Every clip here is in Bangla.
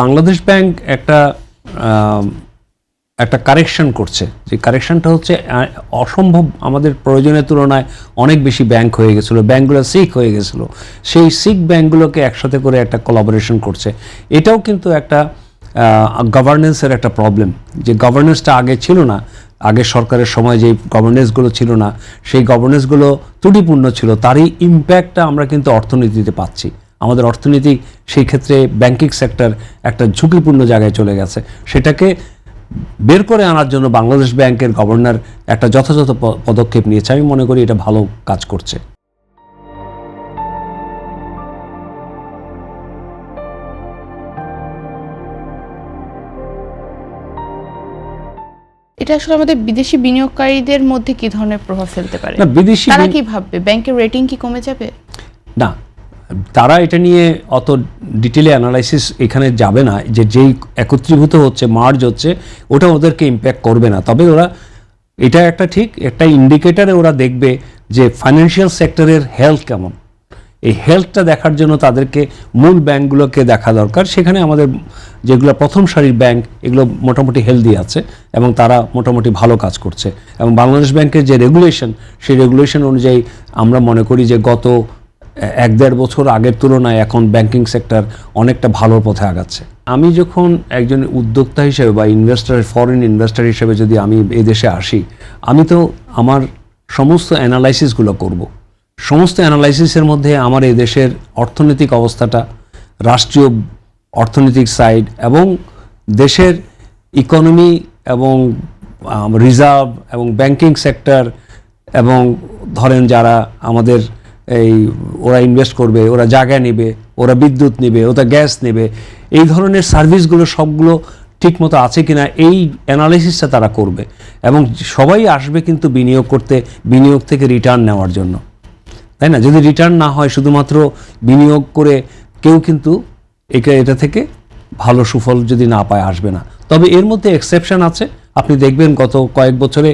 বাংলাদেশ ব্যাংক একটা একটা কারেকশন করছে, যে কারেকশনটা হচ্ছে অসম্ভব, আমাদের প্রয়োজনের তুলনায় অনেক বেশি ব্যাংক হয়ে গেছিলো, ব্যাংকগুলো সিক হয়ে গেছিলো, সেই সিক ব্যাংকগুলোকে একসাথে করে একটা কোলাবোরেশন করছে। এটাও কিন্তু একটা গভর্নেন্সের একটা প্রবলেম, যে গভর্নেন্সটা আগে ছিল না, আগের সরকারের সময় যে গভর্নেন্সগুলো ছিল না, সেই গভর্নেন্সগুলো ত্রুটিপূর্ণ ছিল, তারই ইম্প্যাক্টটা আমরা কিন্তু অর্থনীতিতে পাচ্ছি। আমাদের অর্থনীতি সেই ক্ষেত্রে ব্যাংকিং সেক্টর একটা ঝুঁকিপূর্ণ জায়গায় চলে গেছে। সেটাকে বের করে আনার জন্য বাংলাদেশ ব্যাংকের গভর্নর একটা যথাযথ পদক্ষেপ নিয়েছে। আমি মনে করি এটা ভালো কাজ করছে। এটা আসলে আমাদের বিদেশি বিনিয়োগকারীদের মধ্যে কি ধরনের প্রভাব ফেলতে পারে? না, বিদেশি তারা কি ভাববে, ব্যাংকের রেটিং কি কমে যাবে? না, তারা এটা নিয়ে অত ডিটেলে অ্যানালাইসিস এখানে যাবে না, যে যেই একত্রীভূত হচ্ছে, মার্জ হচ্ছে, ওটা ওদেরকে ইম্প্যাক্ট করবে না। তবে ওরা এটা একটা ঠিক একটা ইন্ডিকেটারে ওরা দেখবে যে ফাইন্যান্সিয়াল সেক্টরের হেলথ কেমন। এই হেলথটা দেখার জন্য তাদেরকে মূল ব্যাংকগুলোকে দেখা দরকার। সেখানে আমাদের যেগুলো প্রথম সারির ব্যাংক, এগুলো মোটামুটি হেলদি আছে এবং তারা মোটামুটি ভালো কাজ করছে। এবং বাংলাদেশ ব্যাংকের যে রেগুলেশন, সেই রেগুলেশন অনুযায়ী আমরা মনে করি যে গত 1-1.5 বছর আগের তুলনায় এখন ব্যাংকিং সেক্টর অনেকটা ভালো পথে আগাচ্ছে। আমি যখন একজন উদ্যোক্তা হিসেবে বা ইনভেস্টর, ফরেন ইনভেস্টর হিসেবে যদি আমি এই দেশে আসি, আমি তো আমার সমস্ত অ্যানালাইসিসগুলো করব। সমস্ত অ্যানালাইসিসের মধ্যে আমার এই দেশের অর্থনৈতিক অবস্থাটা, রাষ্ট্রীয় অর্থনৈতিক সাইড এবং দেশের ইকোনমি এবং রিজার্ভ এবং ব্যাংকিং সেক্টর এবং ধরেন যারা আমাদের ওরা ইনভেস্ট করবে, ওরা জায়গা নেবে, ওরা বিদ্যুৎ নেবে, ওরা গ্যাস নেবে, এই ধরনের সার্ভিসগুলো সবগুলো ঠিকমতো আছে কিনা, এই অ্যানালাইসিসটা তারা করবে। এবং সবাই আসবে কিন্তু বিনিয়োগ করতে, বিনিয়োগ থেকে রিটার্ন নেওয়ার জন্য, তাই না? যদি রিটার্ন না হয়, শুধুমাত্র বিনিয়োগ করে কেউ কিন্তু এটা থেকে ভালো সুফল যদি না পায়, আসবে না। তবে এর মধ্যে এক্সেপশন আছে। আপনি দেখবেন গত কয়েক বছরে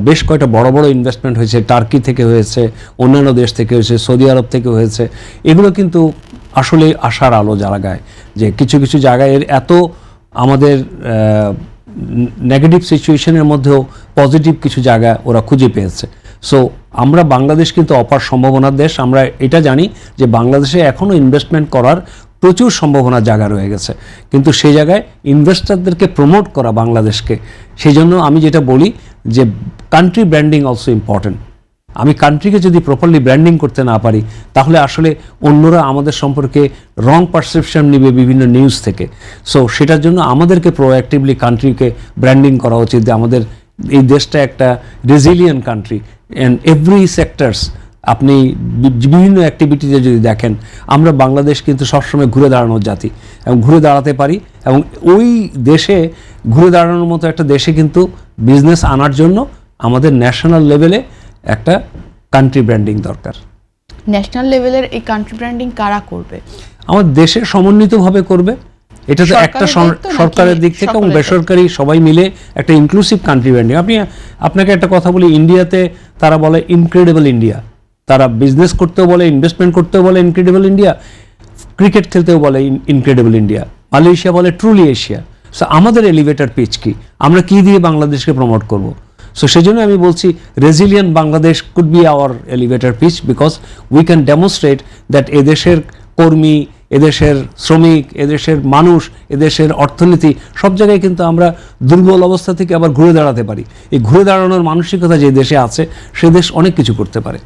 বেশ কয়েকটা বড় বড় ইনভেস্টমেন্ট হয়েছে, টার্কি থেকে হয়েছে, অন্যান্য দেশ থেকে হয়েছে, সৌদি আরব থেকে হয়েছে। এগুলো কিন্তু আসলে আশার আলো জায়গায়, যে কিছু কিছু জায়গায় এর এত আমাদের নেগেটিভ সিচুয়েশনের মধ্যেও পজিটিভ কিছু জায়গা ওরা খুঁজে পেয়েছে। সো আমরা বাংলাদেশ কিন্তু অপার সম্ভাবনার দেশ। আমরা এটা জানি যে বাংলাদেশে এখনও ইনভেস্টমেন্ট করার প্রচুর সম্ভাবনার জায়গা রয়ে গেছে, কিন্তু সেই জায়গায় ইনভেস্টরদেরকে প্রমোট করা বাংলাদেশকে, সেই জন্য আমি যেটা বলি যে কান্ট্রি ব্র্যান্ডিং অলসো ইম্পর্টেন্ট। আমি কান্ট্রিকে যদি প্রপারলি ব্র্যান্ডিং করতে না পারি, তাহলে আসলে অন্যরা আমাদের সম্পর্কে রং পারসেপশন নেবে বিভিন্ন নিউজ থেকে। সো সেটার জন্য আমাদেরকে প্রোঅ্যাক্টিভলি কান্ট্রিকে ব্র্যান্ডিং করা উচিত, যে আমাদের এই দেশটা একটা resilient country and every sectors. আপনি বিভিন্ন অ্যাক্টিভিটিতে যদি দেখেন, আমরা বাংলাদেশ কিন্তু সবসময় ঘুরে দাঁড়ানোর জাতি এবং ঘুরে দাঁড়াতে পারি, এবং ওই দেশে ঘুরে দাঁড়ানোর মতো একটা দেশে কিন্তু বিজনেস আনার জন্য আমাদের ন্যাশনাল লেভেলে একটা কান্ট্রি ব্র্যান্ডিং দরকার। ন্যাশনাল লেভেলের এই কান্ট্রি ব্র্যান্ডিং কারা করবে? আমাদের দেশের সমন্বিতভাবে করবে। এটা তো একটা সরকারের দিক থেকে এবং বেসরকারি সবাই মিলে একটা ইনক্লুসিভ কান্ট্রি ব্র্যান্ডিং। আপনাকে একটা কথা বলি, ইন্ডিয়াতে তারা বলে ইনক্রেডিবল ইন্ডিয়া, তারা বিজনেস করতেও বলে, ইনভেস্টমেন্ট করতেও বলে ইনক্রেডিবল ইন্ডিয়া, ক্রিকেট খেলতেও বলে ইনক্রেডিবল ইন্ডিয়া, মালয়েশিয়া বলে ট্রুলি এশিয়া। সো আমাদের এলিভেটর পিচ কি, আমরা কি দিয়ে বাংলাদেশকে প্রমোট করব? সো সেই জন্য আমি বলছি resilient Bangladesh could be our elevator pitch, because we can demonstrate that এদেশের কর্মী, এদেশের শ্রমিক, এদেশের মানুষ, এদেশের অর্থনীতি সব জায়গায় কিন্তু আমরা দুর্বল অবস্থা থেকে আবার ঘুরে দাঁড়াতে পারি। এই ঘুরে দাঁড়ানোর মানসিকতা যে দেশে আছে, সে দেশ অনেক কিছু করতে পারে।